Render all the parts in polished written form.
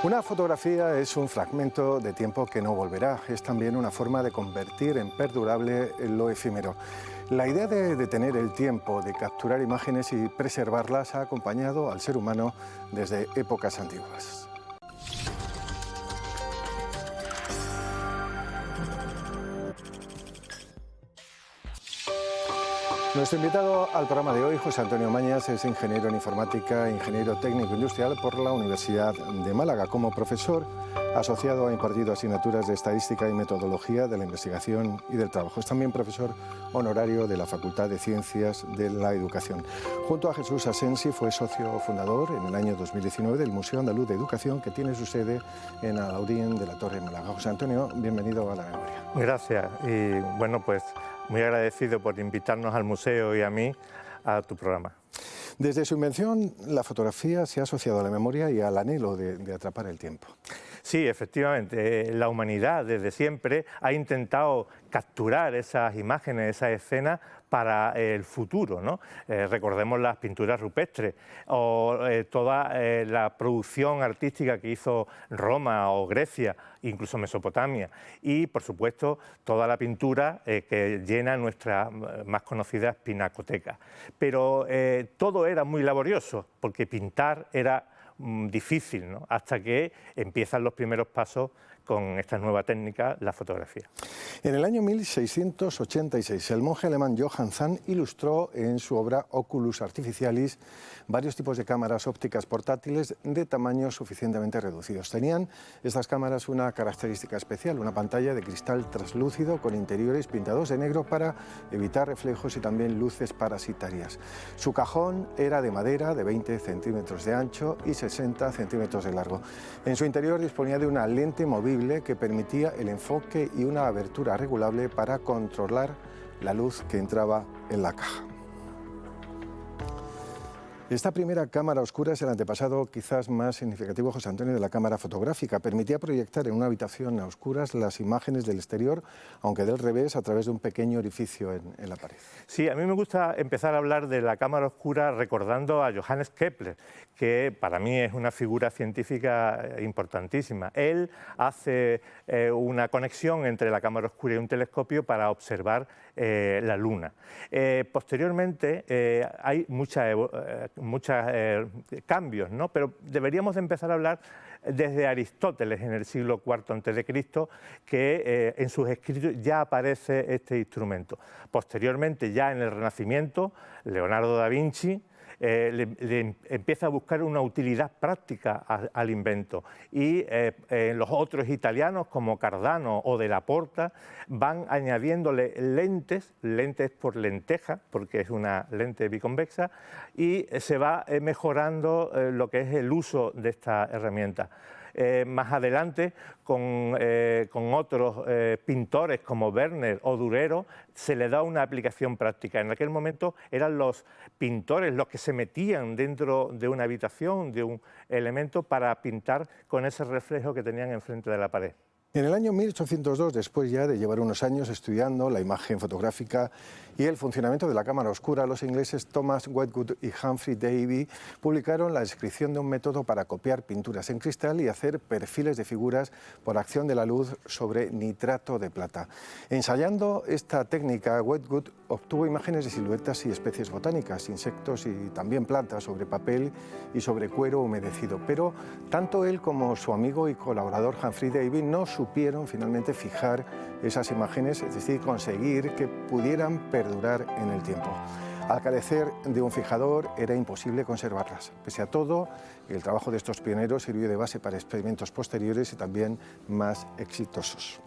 Una fotografía es un fragmento de tiempo que no volverá. Es también una forma de convertir en perdurable lo efímero. La idea de detener el tiempo, de capturar imágenes y preservarlas ha acompañado al ser humano desde épocas antiguas. Nuestro invitado al programa de hoy, José Antonio Mañas, es ingeniero en informática e ingeniero técnico industrial por la Universidad de Málaga. Como profesor asociado ha impartido asignaturas de estadística y metodología de la investigación y del trabajo. Es también profesor honorario de la Facultad de Ciencias de la Educación. Junto a Jesús Asensi fue socio fundador en el año 2019 del Museo Andaluz de Educación, que tiene su sede en Alhaurín de la Torre, Málaga. José Antonio, bienvenido a La Memoria. Gracias y bueno, pues muy agradecido por invitarnos al museo y a mí a tu programa. Desde su invención, la fotografía se ha asociado a la memoria y al anhelo de atrapar el tiempo. Sí, efectivamente, la humanidad desde siempre ha intentado capturar esas imágenes, esas escenas para el futuro, ¿no? Recordemos las pinturas rupestres o toda la producción artística que hizo Roma o Grecia, incluso Mesopotamia, y por supuesto toda la pintura que llena nuestra más conocida pinacoteca. Pero todo era muy laborioso, porque pintar era difícil, ¿no? Hasta que empiezan los primeros pasos con esta nueva técnica, la fotografía. En el año 1686, el monje alemán Johann Zahn ilustró en su obra Oculus Artificialis varios tipos de cámaras ópticas portátiles de tamaños suficientemente reducidos. Tenían estas cámaras una característica especial, una pantalla de cristal translúcido con interiores pintados de negro para evitar reflejos y también luces parasitarias. Su cajón era de madera de 20 centímetros de ancho y 60 centímetros de largo. En su interior disponía de una lente movible que permitía el enfoque y una abertura regulable para controlar la luz que entraba en la caja. Esta primera cámara oscura es el antepasado quizás más significativo, José Antonio, de la cámara fotográfica. Permitía proyectar en una habitación a oscuras las imágenes del exterior, aunque del revés, a través de un pequeño orificio en la pared. Sí, a mí me gusta empezar a hablar de la cámara oscura recordando a Johannes Kepler, que para mí es una figura científica importantísima. Él hace una conexión entre la cámara oscura y un telescopio para observar la Luna. Posteriormente hay muchos cambios, ¿no? Pero deberíamos de empezar a hablar desde Aristóteles en el siglo IV a.C., que en sus escritos ya aparece este instrumento. Posteriormente, ya en el Renacimiento, Leonardo da Vinci le empieza a buscar una utilidad práctica al invento y los otros italianos como Cardano o de la Porta van añadiéndole lentes por lenteja, porque es una lente biconvexa, y se va mejorando lo que es el uso de esta herramienta. Más adelante, con otros pintores como Werner o Durero, se le da una aplicación práctica. En aquel momento eran los pintores los que se metían dentro de una habitación, de un elemento, para pintar con ese reflejo que tenían enfrente de la pared. En el año 1802, después ya de llevar unos años estudiando la imagen fotográfica y el funcionamiento de la cámara oscura, los ingleses Thomas Wedgwood y Humphrey Davy publicaron la descripción de un método para copiar pinturas en cristal y hacer perfiles de figuras por acción de la luz sobre nitrato de plata. Ensayando esta técnica, Wedgwood obtuvo imágenes de siluetas y especies botánicas, insectos y también plantas sobre papel y sobre cuero humedecido. Pero tanto él como su amigo y colaborador Humphrey Davy no supieron finalmente fijar esas imágenes, es decir, conseguir que pudieran perdurar en el tiempo. Al carecer de un fijador era imposible conservarlas. Pese a todo, el trabajo de estos pioneros sirvió de base para experimentos posteriores y también más exitosos.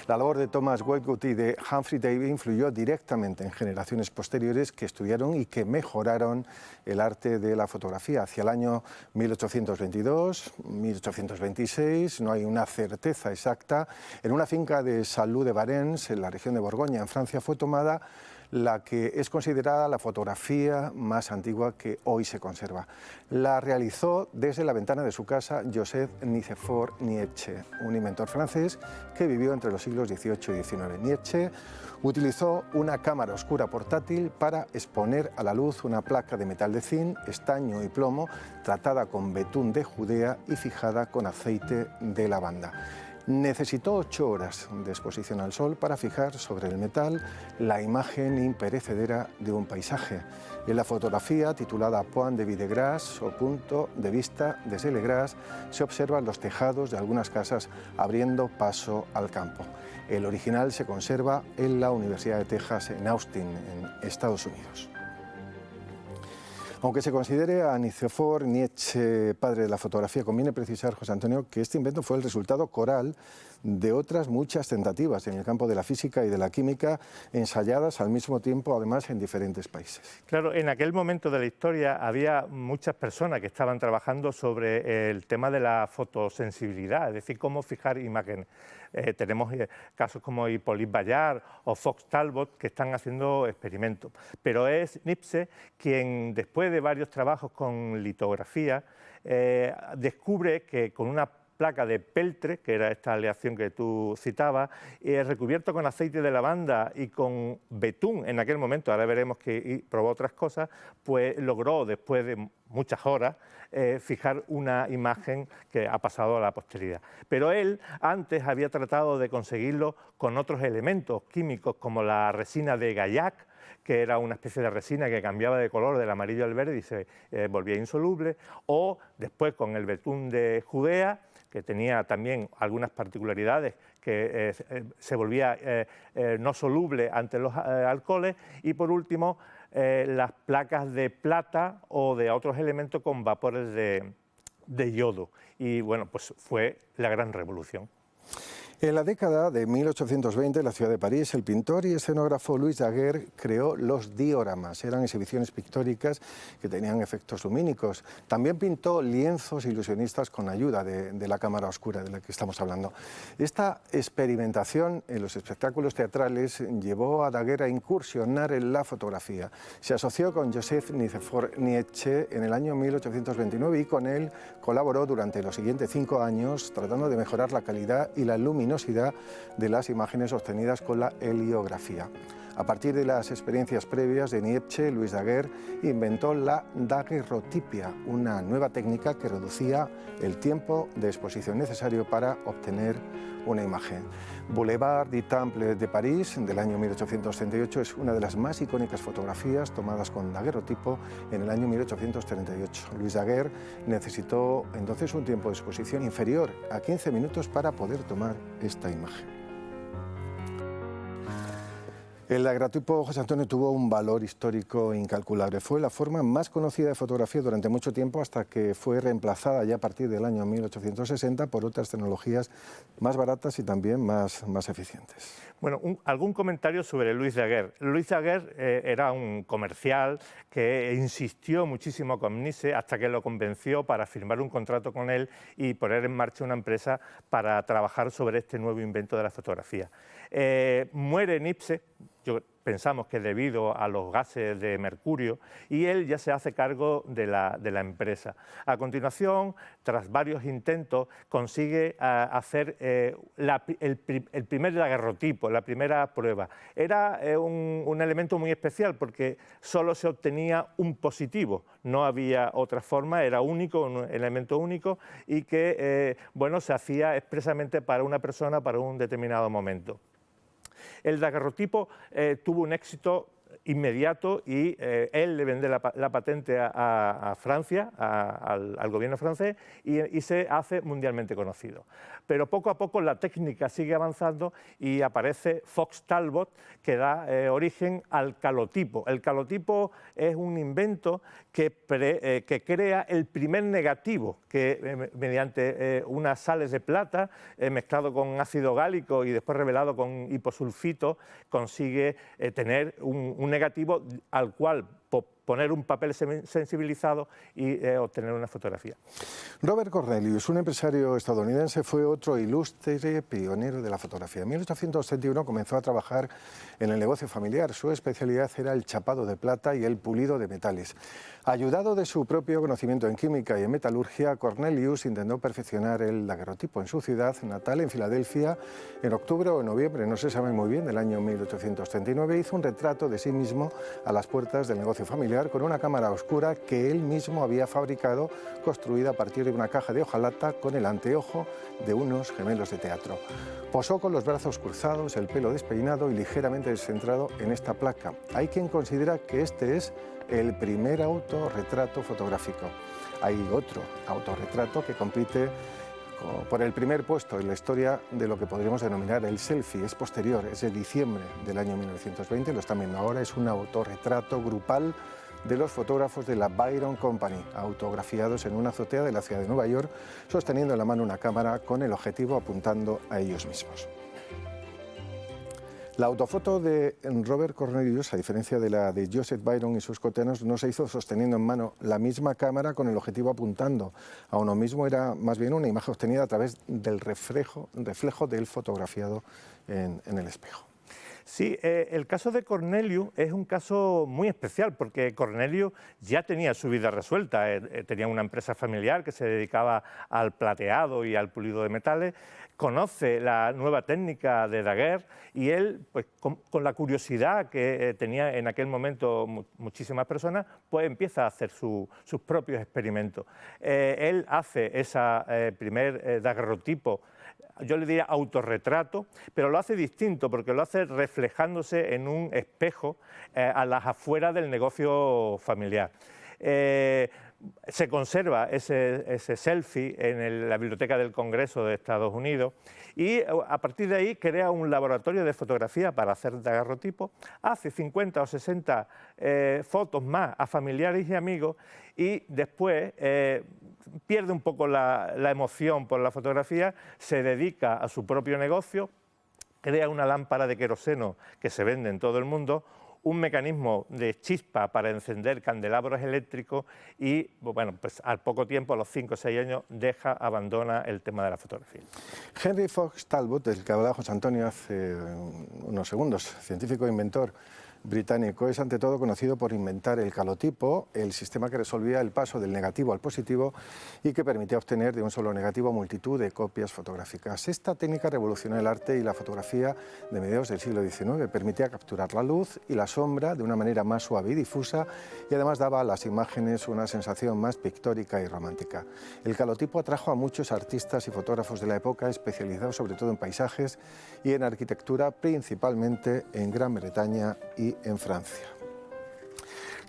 La labor de Thomas Wedgwood y de Humphrey Davy influyó directamente en generaciones posteriores que estudiaron y que mejoraron el arte de la fotografía. Hacia el año 1822, 1826, no hay una certeza exacta, en una finca de Salou de Varens, en la región de Borgoña, en Francia, fue tomada la que es considerada la fotografía más antigua que hoy se conserva. La realizó desde la ventana de su casa Joseph Nicéphore Niépce, un inventor francés que vivió entre los siglos XVIII y XIX. Niépce utilizó una cámara oscura portátil para exponer a la luz una placa de metal de zinc, estaño y plomo tratada con betún de Judea y fijada con aceite de lavanda. Necesitó 8 horas de exposición al sol para fijar sobre el metal la imagen imperecedera de un paisaje. En la fotografía, titulada Point de vue de Grasse o Punto de vista desde Le Grasse, se observan los tejados de algunas casas abriendo paso al campo. El original se conserva en la Universidad de Texas en Austin, en Estados Unidos. Aunque se considere a Nicéphore Niépce padre de la fotografía, conviene precisar, José Antonio, que este invento fue el resultado coral de otras muchas tentativas en el campo de la física y de la química, ensayadas al mismo tiempo, además, en diferentes países. Claro, en aquel momento de la historia había muchas personas que estaban trabajando sobre el tema de la fotosensibilidad, es decir, cómo fijar imágenes. Tenemos casos como Hippolyte Bayard o Fox Talbot que están haciendo experimentos, pero es Niépce quien, después de varios trabajos con litografía, descubre que con una placa de peltre, que era esta aleación que tú citabas, recubierto con aceite de lavanda y con betún en aquel momento, ahora veremos que probó otras cosas, pues logró, después de muchas horas, fijar una imagen que ha pasado a la posteridad. Pero él antes había tratado de conseguirlo con otros elementos químicos como la resina de Gaillac, que era una especie de resina que cambiaba de color del amarillo al verde y se volvía insoluble, o después con el betún de Judea, que tenía también algunas particularidades, que se volvía no soluble ante los alcoholes, y por último las placas de plata o de otros elementos con vapores de yodo. Y bueno, pues fue la gran revolución. En la década de 1820, en la ciudad de París, el pintor y escenógrafo Louis Daguerre creó los dioramas. Eran exhibiciones pictóricas que tenían efectos lumínicos. También pintó lienzos ilusionistas con ayuda de la cámara oscura de la que estamos hablando. Esta experimentación en los espectáculos teatrales llevó a Daguerre a incursionar en la fotografía. Se asoció con Joseph Nicéphore Niépce en el año 1829 y con él colaboró durante los siguientes 5 años tratando de mejorar la calidad y la luminosidad de las imágenes obtenidas con la heliografía. A partir de las experiencias previas de Niépce, Louis Daguerre inventó la daguerrotipia, una nueva técnica que reducía el tiempo de exposición necesario para obtener una imagen. Boulevard du Temple de París, del año 1838, es una de las más icónicas fotografías tomadas con daguerrotipo en el año 1838. Louis Daguerre necesitó entonces un tiempo de exposición inferior a 15 minutos para poder tomar esta imagen. El daguerrotipo, José Antonio, tuvo un valor histórico incalculable. Fue la forma más conocida de fotografía durante mucho tiempo hasta que fue reemplazada ya a partir del año 1860 por otras tecnologías más baratas y también más eficientes. Bueno, algún comentario sobre Louis Daguerre. Louis Daguerre era un comercial que insistió muchísimo con Niépce hasta que lo convenció para firmar un contrato con él y poner en marcha una empresa para trabajar sobre este nuevo invento de la fotografía. Muere Niépce, pensamos que debido a los gases de mercurio, y él ya se hace cargo de la empresa. A continuación, tras varios intentos, consigue hacer el primer daguerrotipo, la primera prueba. Era un elemento muy especial porque solo se obtenía un positivo, no había otra forma, era único, un elemento único, y que bueno, se hacía expresamente para una persona para un determinado momento. El daguerrotipo tuvo un éxito inmediato y él le vende la patente a Francia, al gobierno francés, y se hace mundialmente conocido. Pero poco a poco la técnica sigue avanzando y aparece Fox Talbot, que da origen al calotipo. El calotipo es un invento que crea el primer negativo, que mediante unas sales de plata mezclado con ácido gálico y después revelado con hiposulfito consigue tener un negativo al cual poner un papel sensibilizado y obtener una fotografía. Robert Cornelius, un empresario estadounidense, fue otro ilustre pionero de la fotografía. En 1831 comenzó a trabajar en el negocio familiar. Su especialidad era el chapado de plata y el pulido de metales. Ayudado de su propio conocimiento en química y en metalurgia, Cornelius intentó perfeccionar el daguerrotipo en su ciudad natal, en Filadelfia, en octubre o en noviembre, no se sabe muy bien, del año 1839. Hizo un retrato de sí mismo a las puertas del negocio familiar con una cámara oscura que él mismo había fabricado, construida a partir de una caja de hojalata con el anteojo de unos gemelos de teatro. Posó con los brazos cruzados, el pelo despeinado y ligeramente descentrado en esta placa. Hay quien considera que este es el primer autorretrato fotográfico. Hay otro autorretrato que compite por el primer puesto en la historia de lo que podríamos denominar el selfie. Es posterior, es de diciembre del año 1920, lo están viendo ahora, es un autorretrato grupal de los fotógrafos de la Byron Company, autografiados en una azotea de la ciudad de Nueva York, sosteniendo en la mano una cámara con el objetivo apuntando a ellos mismos. La autofoto de Robert Cornelius, a diferencia de la de Joseph Byron y sus coetáneos, no se hizo sosteniendo en mano la misma cámara con el objetivo apuntando a uno mismo, era más bien una imagen obtenida a través del reflejo del fotografiado en el espejo. Sí, el caso de Cornelius es un caso muy especial porque Cornelius ya tenía su vida resuelta, tenía una empresa familiar que se dedicaba al plateado y al pulido de metales, conoce la nueva técnica de Daguerre y él, pues, con la curiosidad que tenía en aquel momento muchísimas personas, pues empieza a hacer sus propios experimentos. Él hace ese primer daguerrotipo, yo le diría autorretrato, pero lo hace distinto porque lo hace reflejándose en un espejo a las afueras del negocio familiar. Se conserva ese selfie en la Biblioteca del Congreso de Estados Unidos y a partir de ahí crea un laboratorio de fotografía para hacer daguerrotipos, hace 50 o 60 fotos más a familiares y amigos y después pierde un poco la emoción por la fotografía, se dedica a su propio negocio, crea una lámpara de queroseno que se vende en todo el mundo, un mecanismo de chispa para encender candelabros eléctricos y, bueno, pues al poco tiempo, a los 5 o 6 años, abandona el tema de la fotografía. Henry Fox Talbot, del que hablaba José Antonio hace unos segundos, científico e inventor británico, es ante todo conocido por inventar el calotipo, el sistema que resolvía el paso del negativo al positivo y que permitía obtener de un solo negativo multitud de copias fotográficas. Esta técnica revolucionó el arte y la fotografía de mediados del siglo XIX. Permitía capturar la luz y la sombra de una manera más suave y difusa y además daba a las imágenes una sensación más pictórica y romántica. El calotipo atrajo a muchos artistas y fotógrafos de la época, especializados sobre todo en paisajes y en arquitectura, principalmente en Gran Bretaña y en Francia.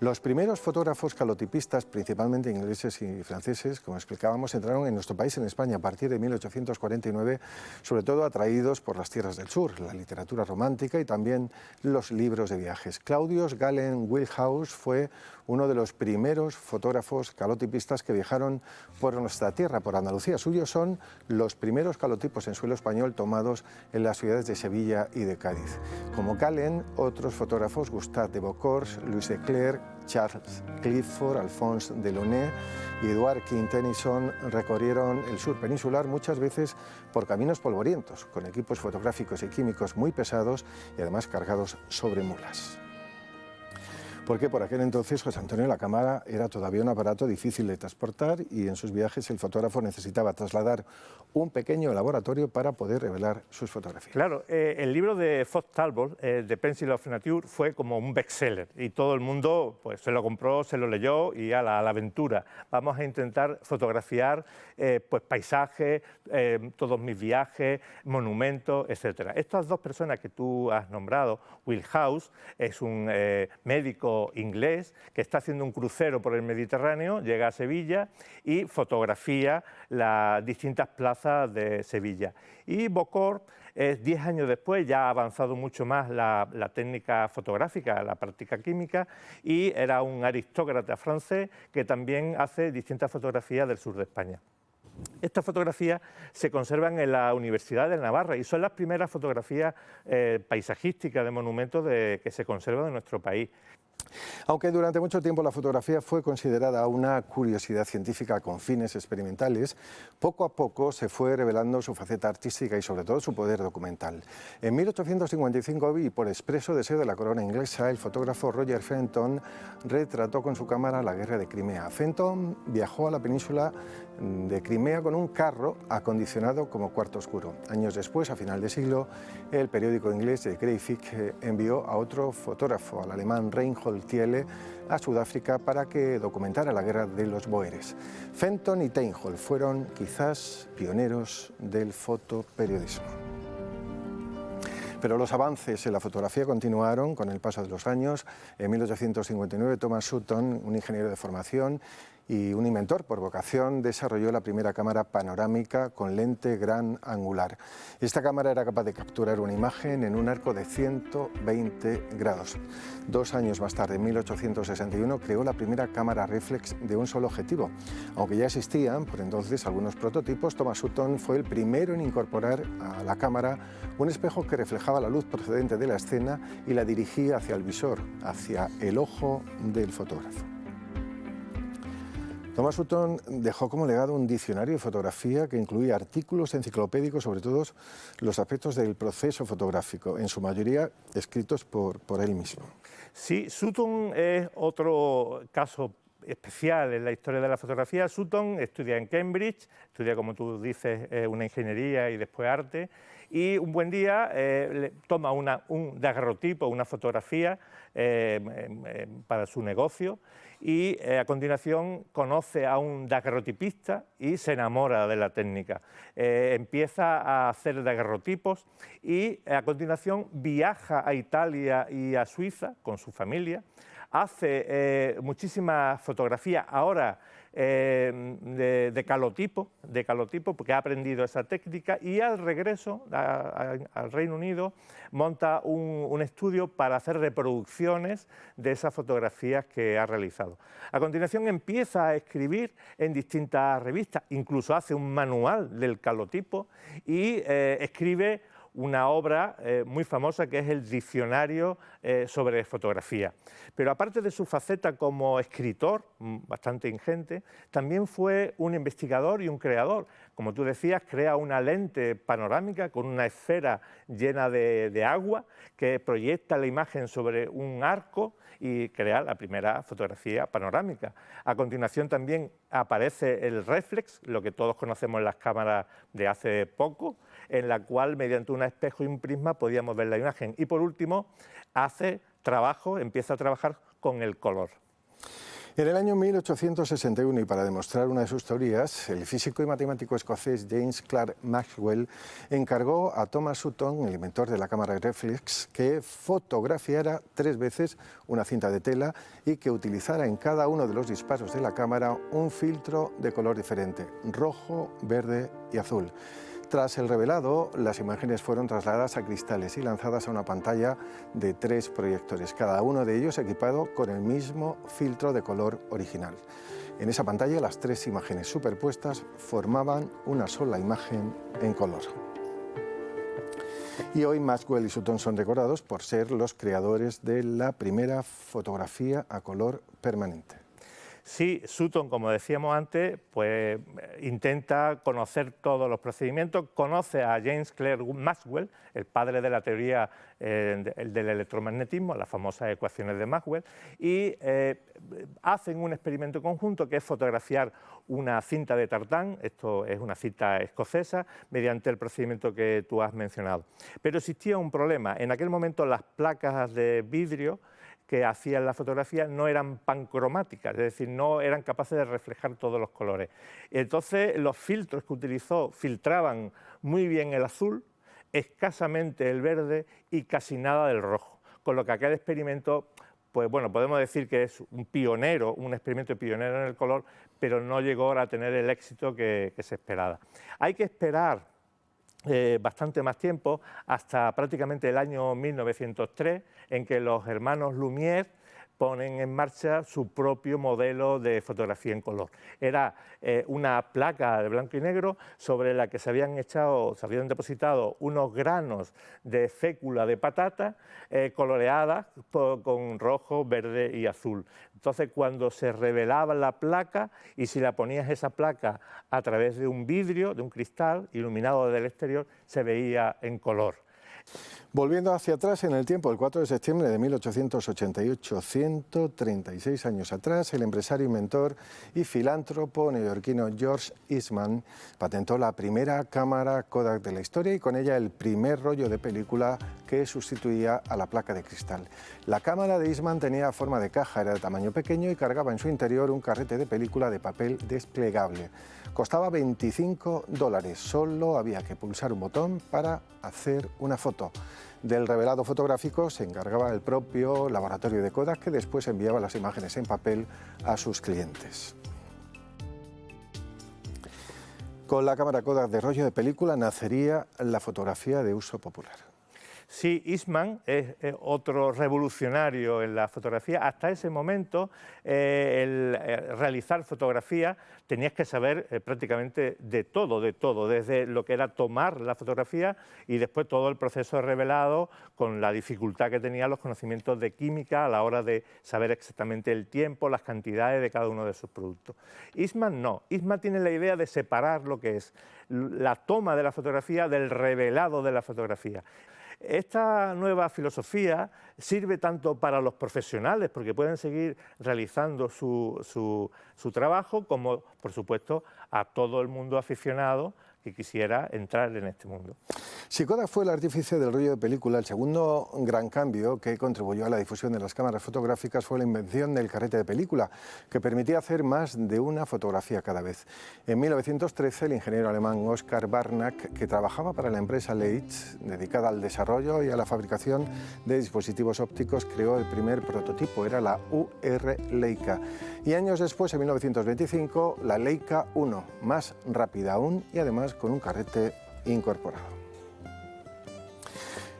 Los primeros fotógrafos calotipistas, principalmente ingleses y franceses, como explicábamos, entraron en nuestro país, en España, a partir de 1849, sobre todo atraídos por las tierras del sur, la literatura romántica y también los libros de viajes. Claudius Galen Wilhelmus fue uno de los primeros fotógrafos calotipistas que viajaron por nuestra tierra, por Andalucía. Suyos son los primeros calotipos en suelo español tomados en las ciudades de Sevilla y de Cádiz. Como Galen, otros fotógrafos, Gustave de Bocourt, Louis de Clercq, Charles Clifford, Alphonse Delaunay y Edward King Tennyson recorrieron el sur peninsular muchas veces por caminos polvorientos, con equipos fotográficos y químicos muy pesados y además cargados sobre mulas. Porque por aquel entonces, José Antonio, la cámara era todavía un aparato difícil de transportar y en sus viajes el fotógrafo necesitaba trasladar un pequeño laboratorio para poder revelar sus fotografías. Claro, el libro de Fox Talbot, The Pencil of Nature, fue como un bestseller y todo el mundo pues, se lo compró, se lo leyó y a la aventura. Vamos a intentar fotografiar pues, paisajes, todos mis viajes, monumentos, etc. Estas dos personas que tú has nombrado, Wilhelmus es un médico inglés que está haciendo un crucero por el Mediterráneo, llega a Sevilla y fotografía las distintas plazas de Sevilla. Y Bocourt, 10 años después, ya ha avanzado mucho más la técnica fotográfica, la práctica química, y era un aristócrata francés que también hace distintas fotografías del sur de España. Estas fotografías se conservan en la Universidad de Navarra y son las primeras fotografías paisajísticas de monumentos que se conservan en nuestro país. Aunque durante mucho tiempo la fotografía fue considerada una curiosidad científica con fines experimentales, poco a poco se fue revelando su faceta artística y sobre todo su poder documental. En 1855, y por expreso deseo de la corona inglesa, el fotógrafo Roger Fenton retrató con su cámara la guerra de Crimea. Fenton viajó a la península de Crimea con un carro acondicionado como cuarto oscuro. Años después, a final de siglo, el periódico inglés The Graphic envió a otro fotógrafo, al alemán Reinhold Thiele, a Sudáfrica para que documentara la guerra de los Boeres. Fenton y Reinhold fueron quizás pioneros del fotoperiodismo. Pero los avances en la fotografía continuaron con el paso de los años. En 1859, Thomas Sutton, un ingeniero de formación y un inventor por vocación, desarrolló la primera cámara panorámica con lente gran angular. Esta cámara era capaz de capturar una imagen en un arco de 120 grados. 2 años más tarde, en 1861, creó la primera cámara reflex de un solo objetivo. Aunque ya existían por entonces algunos prototipos, Thomas Sutton fue el primero en incorporar a la cámara un espejo que reflejaba la luz procedente de la escena y la dirigía hacia el visor, hacia el ojo del fotógrafo. Thomas Sutton dejó como legado un diccionario de fotografía que incluía artículos enciclopédicos sobre todos los aspectos del proceso fotográfico, en su mayoría escritos por él mismo. Sí, Sutton es otro caso especial en la historia de la fotografía. Sutton estudia en Cambridge, estudia, como tú dices, una ingeniería y después arte, y un buen día toma un daguerrotipo, una fotografía para su negocio, y a continuación conoce a un daguerrotipista y se enamora de la técnica. Empieza a hacer daguerrotipos y a continuación viaja a Italia y a Suiza con su familia, hace muchísimas fotografías ahora de calotipo, porque ha aprendido esa técnica, y al regreso al Reino Unido monta un estudio para hacer reproducciones de esas fotografías que ha realizado. A continuación empieza a escribir en distintas revistas, incluso hace un manual del calotipo y escribe una obra muy famosa que es el Diccionario sobre fotografía. Pero aparte de su faceta como escritor, bastante ingente, también fue un investigador y un creador. Como tú decías, crea una lente panorámica con una esfera llena de agua que proyecta la imagen sobre un arco y crea la primera fotografía panorámica. A continuación también aparece el reflex, lo que todos conocemos en las cámaras de hace poco, en la cual mediante un espejo y un prisma podíamos ver la imagen. Y por último, empieza a trabajar con el color. En el año 1861, y para demostrar una de sus teorías, el físico y matemático escocés James Clerk Maxwell encargó a Thomas Sutton, el inventor de la cámara reflex, que fotografiara 3 veces una cinta de tela y que utilizara en cada uno de los disparos de la cámara un filtro de color diferente, rojo, verde y azul. Tras el revelado, las imágenes fueron trasladadas a cristales y lanzadas a una pantalla de 3 proyectores, cada uno de ellos equipado con el mismo filtro de color original. En esa pantalla, las 3 imágenes superpuestas formaban una sola imagen en color. Y hoy Maxwell y Sutton son recordados por ser los creadores de la primera fotografía a color permanente. Sí, Sutton, como decíamos antes, pues intenta conocer todos los procedimientos, conoce a James Clerk Maxwell, el padre de la teoría del electromagnetismo, las famosas ecuaciones de Maxwell, y hacen un experimento conjunto que es fotografiar una cinta de tartán, esto es una cinta escocesa, mediante el procedimiento que tú has mencionado. Pero existía un problema, en aquel momento las placas de vidrio que hacían la fotografía no eran pancromáticas, es decir, no eran capaces de reflejar todos los colores. Entonces, los filtros que utilizó filtraban muy bien el azul, escasamente el verde y casi nada del rojo. Con lo que aquel experimento, pues bueno, podemos decir que es un experimento pionero en el color, pero no llegó a tener el éxito que se esperaba. Hay que esperar bastante más tiempo, hasta prácticamente el año 1903, en que los hermanos Lumière ponen en marcha su propio modelo de fotografía en color. Era una placa de blanco y negro sobre la que se habían depositado unos granos de fécula de patata coloreadas con rojo, verde y azul. Entonces, cuando se revelaba la placa y si la ponías esa placa a través de un vidrio, de un cristal iluminado desde el exterior, se veía en color. Volviendo hacia atrás en el tiempo, el 4 de septiembre de 1888, 136 años atrás, el empresario, inventor y filántropo neoyorquino George Eastman patentó la primera cámara Kodak de la historia y con ella el primer rollo de película que sustituía a la placa de cristal. La cámara de Eastman tenía forma de caja, era de tamaño pequeño y cargaba en su interior un carrete de película de papel desplegable. Costaba $25, solo había que pulsar un botón para hacer una foto. Del revelado fotográfico se encargaba el propio laboratorio de Kodak, que después enviaba las imágenes en papel a sus clientes. Con la cámara Kodak de rollo de película nacería la fotografía de uso popular. Sí, Eastman es otro revolucionario en la fotografía. Hasta ese momento, realizar fotografía tenías que saber prácticamente de todo, desde lo que era tomar la fotografía y después todo el proceso revelado con la dificultad que tenían los conocimientos de química a la hora de saber exactamente el tiempo, las cantidades de cada uno de sus productos. Eastman no, Eastman tiene la idea de separar lo que es la toma de la fotografía del revelado de la fotografía. Esta nueva filosofía sirve tanto para los profesionales, porque pueden seguir realizando su trabajo, como, por supuesto, a todo el mundo aficionado que quisiera entrar en este mundo. Si Kodak fue el artífice del rollo de película, el segundo gran cambio que contribuyó a la difusión de las cámaras fotográficas fue la invención del carrete de película, que permitía hacer más de una fotografía cada vez. En 1913, el ingeniero alemán Oskar Barnack, que trabajaba para la empresa Leitz, dedicada al desarrollo y a la fabricación de dispositivos ópticos, creó el primer prototipo, era la UR Leica. Y años después, en 1925, la Leica 1, más rápida aún y además con un carrete incorporado.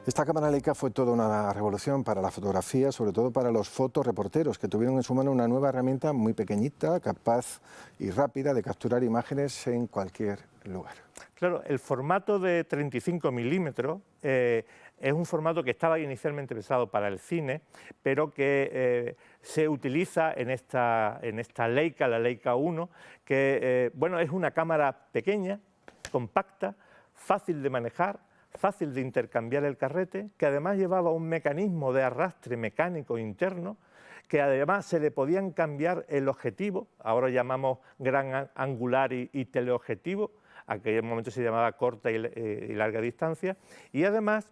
Esta cámara Leica fue toda una revolución para la fotografía, sobre todo para los fotoreporteros, que tuvieron en su mano una nueva herramienta muy pequeñita, capaz y rápida de capturar imágenes en cualquier lugar. Claro, el formato de 35 milímetros es un formato que estaba inicialmente pensado para el cine, pero que se utiliza en esta Leica, la Leica 1, que bueno, es una cámara pequeña, compacta, fácil de manejar, fácil de intercambiar el carrete, que además llevaba un mecanismo de arrastre mecánico interno, que además se le podían cambiar el objetivo, ahora llamamos gran angular y teleobjetivo, aquel momento se llamaba corta y larga distancia, y además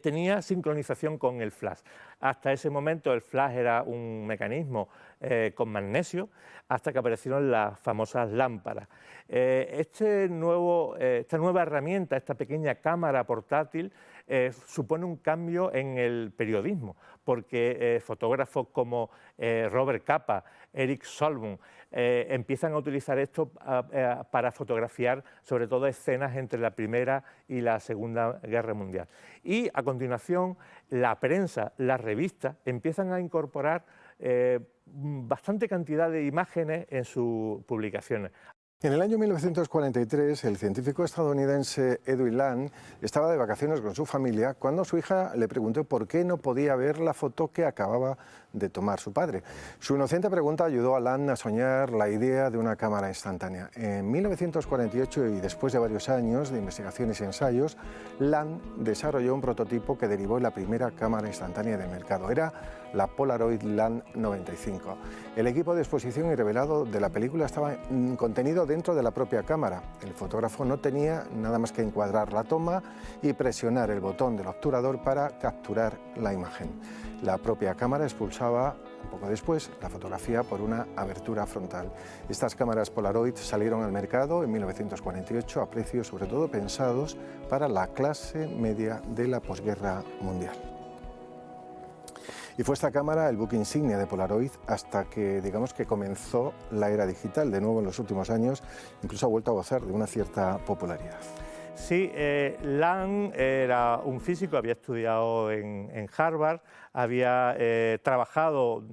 tenía sincronización con el flash. Hasta ese momento el flash era un mecanismo con magnesio, hasta que aparecieron las famosas lámparas. Esta nueva herramienta, esta pequeña cámara portátil, supone un cambio en el periodismo, porque fotógrafos como Robert Capa, Eric Solomon, empiezan a utilizar esto para fotografiar sobre todo escenas entre la Primera y la Segunda Guerra Mundial. Y a continuación la prensa, las revistas empiezan a incorporar bastante cantidad de imágenes en sus publicaciones. En el año 1943, el científico estadounidense Edwin Land estaba de vacaciones con su familia cuando su hija le preguntó por qué no podía ver la foto que acababa de tomar su padre. Su inocente pregunta ayudó a Land a soñar la idea de una cámara instantánea. En 1948, y después de varios años de investigaciones y ensayos, Land desarrolló un prototipo que derivó en la primera cámara instantánea del mercado. Era la Polaroid Land 95. El equipo de exposición y revelado de la película estaba contenido dentro de la propia cámara. El fotógrafo no tenía nada más que encuadrar la toma y presionar el botón del obturador para capturar la imagen. La propia cámara expulsaba, un poco después, la fotografía por una abertura frontal. Estas cámaras Polaroid salieron al mercado en 1948 a precios sobre todo pensados para la clase media de la posguerra mundial. Y fue esta cámara el buque insignia de Polaroid hasta que, digamos, que comenzó la era digital. De nuevo, en los últimos años, incluso ha vuelto a gozar de una cierta popularidad. Sí, Lang era un físico, había estudiado en Harvard, había trabajado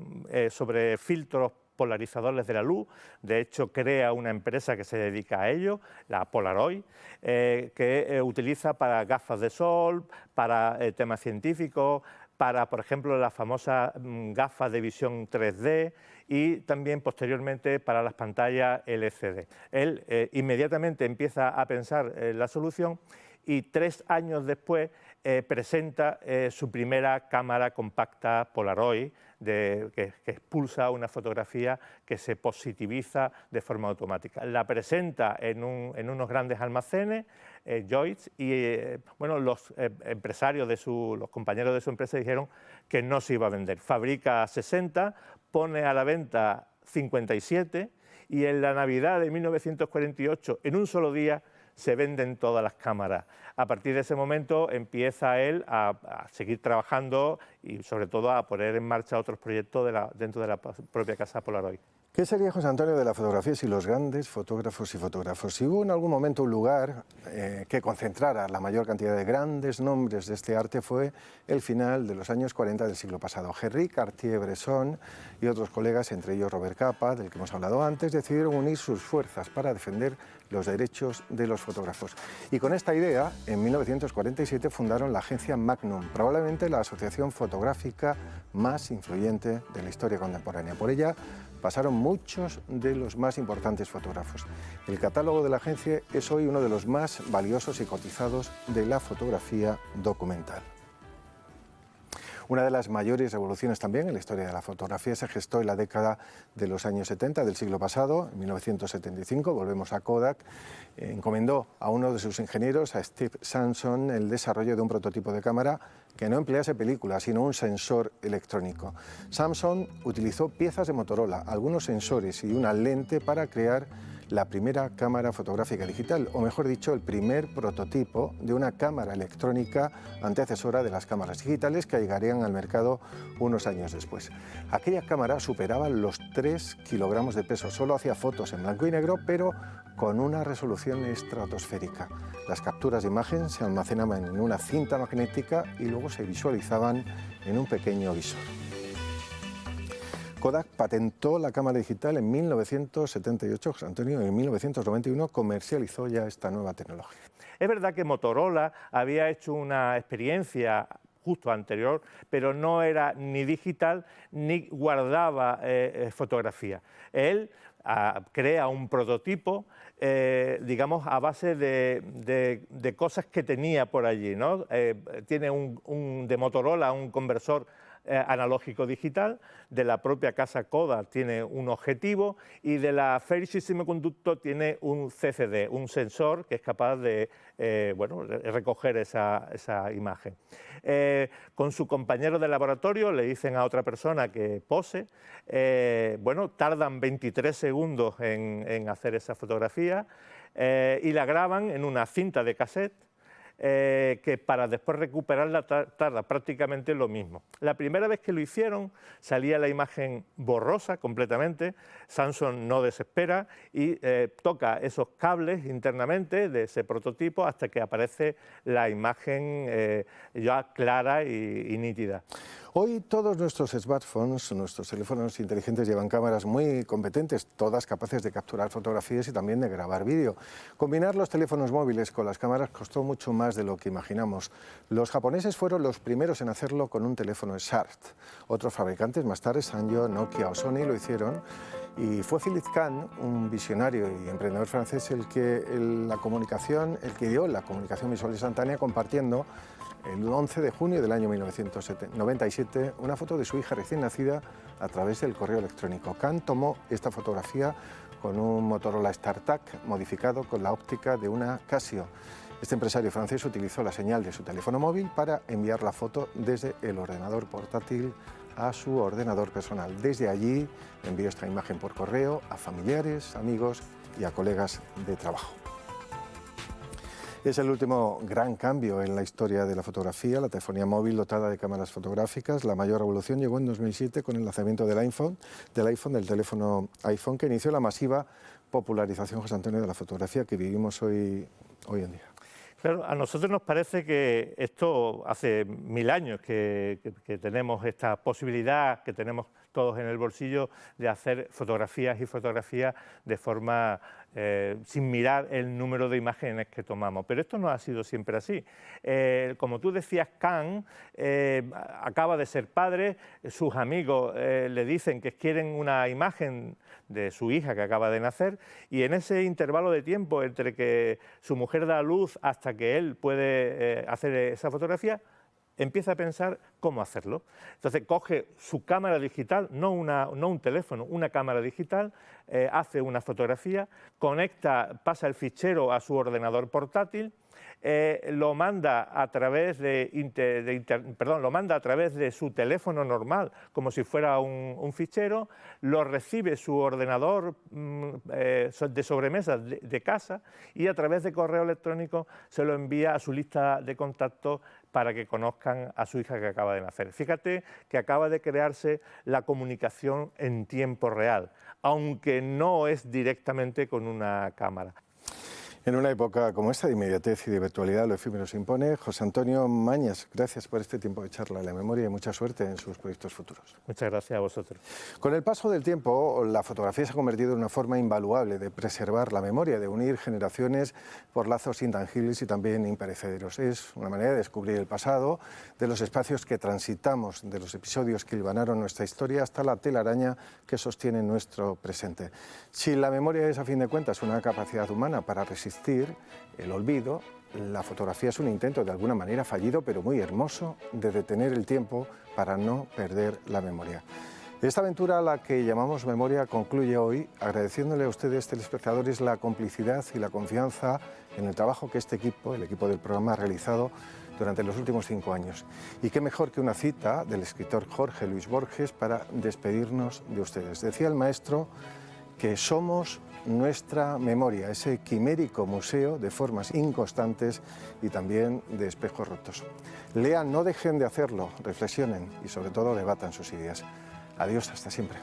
sobre filtros polarizadores de la luz. De hecho, crea una empresa que se dedica a ello, la Polaroid, que utiliza para gafas de sol, para temas científicos, para, por ejemplo, las famosas gafas de visión 3D y también posteriormente para las pantallas LCD. Él inmediatamente empieza a pensar la solución y 3 años después presenta su primera cámara compacta Polaroid que expulsa una fotografía que se positiviza de forma automática. La presenta en unos grandes almacenes, Joyce, y bueno, los empresarios los compañeros de su empresa dijeron que no se iba a vender. Fabrica 60, pone a la venta 57 y en la Navidad de 1948, en un solo día, se venden todas las cámaras. A partir de ese momento empieza él a seguir trabajando y sobre todo a poner en marcha otros proyectos dentro de la propia casa Polaroid. ¿Qué sería, José Antonio, de la fotografía si los grandes fotógrafos y fotógrafos, si hubo en algún momento un lugar que concentrara la mayor cantidad de grandes nombres de este arte, fue el final de los años 40 del siglo pasado? Henri Cartier-Bresson y otros colegas, entre ellos Robert Capa, del que hemos hablado antes, decidieron unir sus fuerzas para defender los derechos de los fotógrafos. Y con esta idea, en 1947 fundaron la agencia Magnum, probablemente la asociación fotográfica más influyente de la historia contemporánea. Por ella pasaron muchos de los más importantes fotógrafos. El catálogo de la agencia es hoy uno de los más valiosos y cotizados de la fotografía documental. Una de las mayores revoluciones también en la historia de la fotografía se gestó en la década de los años 70 del siglo pasado. En 1975, volvemos a Kodak, encomendó a uno de sus ingenieros, a Steve Sanson, el desarrollo de un prototipo de cámara que no emplease películas, sino un sensor electrónico. Samson utilizó piezas de Motorola, algunos sensores y una lente para crear la primera cámara fotográfica digital, o mejor dicho, el primer prototipo de una cámara electrónica antecesora de las cámaras digitales que llegarían al mercado unos años después. Aquella cámara superaba los 3 kilogramos de peso, solo hacía fotos en blanco y negro, pero con una resolución estratosférica. Las capturas de imagen se almacenaban en una cinta magnética y luego se visualizaban en un pequeño visor. Kodak patentó la cámara digital en 1978, José Antonio, y en 1991 comercializó ya esta nueva tecnología. Es verdad que Motorola había hecho una experiencia justo anterior, pero no era ni digital ni guardaba fotografía. Él crea un prototipo, digamos, a base de cosas que tenía por allí, ¿no? Tiene de Motorola un conversor analógico digital, de la propia casa Kodak tiene un objetivo y de la Fairchild Semiconductor tiene un CCD, un sensor que es capaz de recoger esa imagen. Con su compañero de laboratorio le dicen a otra persona que pose, tardan 23 segundos en hacer esa fotografía y la graban en una cinta de cassette, que para después recuperarla tarda prácticamente lo mismo. La primera vez que lo hicieron salía la imagen borrosa completamente. Samson no desespera y toca esos cables internamente de ese prototipo hasta que aparece la imagen ya clara y nítida. Hoy todos nuestros smartphones, nuestros teléfonos inteligentes llevan cámaras muy competentes, todas capaces de capturar fotografías y también de grabar vídeo. Combinar los teléfonos móviles con las cámaras costó mucho más de lo que imaginamos. Los japoneses fueron los primeros en hacerlo con un teléfono SART. Otros fabricantes más tarde, Sanyo, Nokia o Sony, lo hicieron. Y fue Philippe Cahn, un visionario y emprendedor francés, el que dio la comunicación visual instantánea compartiendo el 11 de junio del año 1997 una foto de su hija recién nacida a través del correo electrónico. Cahn tomó esta fotografía con un Motorola StarTAC modificado con la óptica de una Casio. Este empresario francés utilizó la señal de su teléfono móvil para enviar la foto desde el ordenador portátil a su ordenador personal. Desde allí envió esta imagen por correo a familiares, amigos y a colegas de trabajo. Es el último gran cambio en la historia de la fotografía, la telefonía móvil dotada de cámaras fotográficas. La mayor revolución llegó en 2007 con el lanzamiento del teléfono iPhone, que inició la masiva popularización, José Antonio, de la fotografía que vivimos hoy en día. Claro, a nosotros nos parece que esto hace 1000 años que tenemos esta posibilidad, que tenemos todos en el bolsillo, de hacer fotografías y fotografías de forma sin mirar el número de imágenes que tomamos. Pero esto no ha sido siempre así. Como tú decías, Kant acaba de ser padre, sus amigos le dicen que quieren una imagen de su hija que acaba de nacer, y en ese intervalo de tiempo entre que su mujer da a luz hasta que él puede hacer esa fotografía, empieza a pensar cómo hacerlo. Entonces coge su cámara digital, no un teléfono, una cámara digital, hace una fotografía, pasa el fichero a su ordenador portátil, lo manda a través lo manda a través de su teléfono normal, como si fuera un fichero, lo recibe su ordenador de sobremesa de casa, y a través de correo electrónico se lo envía a su lista de contactos para que conozcan a su hija que acaba de nacer. Fíjate que acaba de crearse la comunicación en tiempo real, aunque no es directamente con una cámara. En una época como esta de inmediatez y de virtualidad, lo efímero se impone. José Antonio Mañas, gracias por este tiempo de charla de la memoria y mucha suerte en sus proyectos futuros. Muchas gracias a vosotros. Con el paso del tiempo, la fotografía se ha convertido en una forma invaluable de preservar la memoria, de unir generaciones por lazos intangibles y también imperecederos. Es una manera de descubrir el pasado, de los espacios que transitamos, de los episodios que hilvanaron nuestra historia, hasta la telaraña que sostiene nuestro presente. Si la memoria es, a fin de cuentas, una capacidad humana para resistir el olvido, la fotografía es un intento, de alguna manera fallido, pero muy hermoso, de detener el tiempo para no perder la memoria. Esta aventura a la que llamamos memoria concluye hoy, agradeciéndole a ustedes, telespectadores, la complicidad y la confianza en el trabajo que este equipo, el equipo del programa, ha realizado durante los últimos 5 años. Y qué mejor que una cita del escritor Jorge Luis Borges para despedirnos de ustedes. Decía el maestro que somos nuestra memoria, ese quimérico museo de formas inconstantes y también de espejos rotos. Lean, no dejen de hacerlo, reflexionen y sobre todo debatan sus ideas. Adiós, hasta siempre.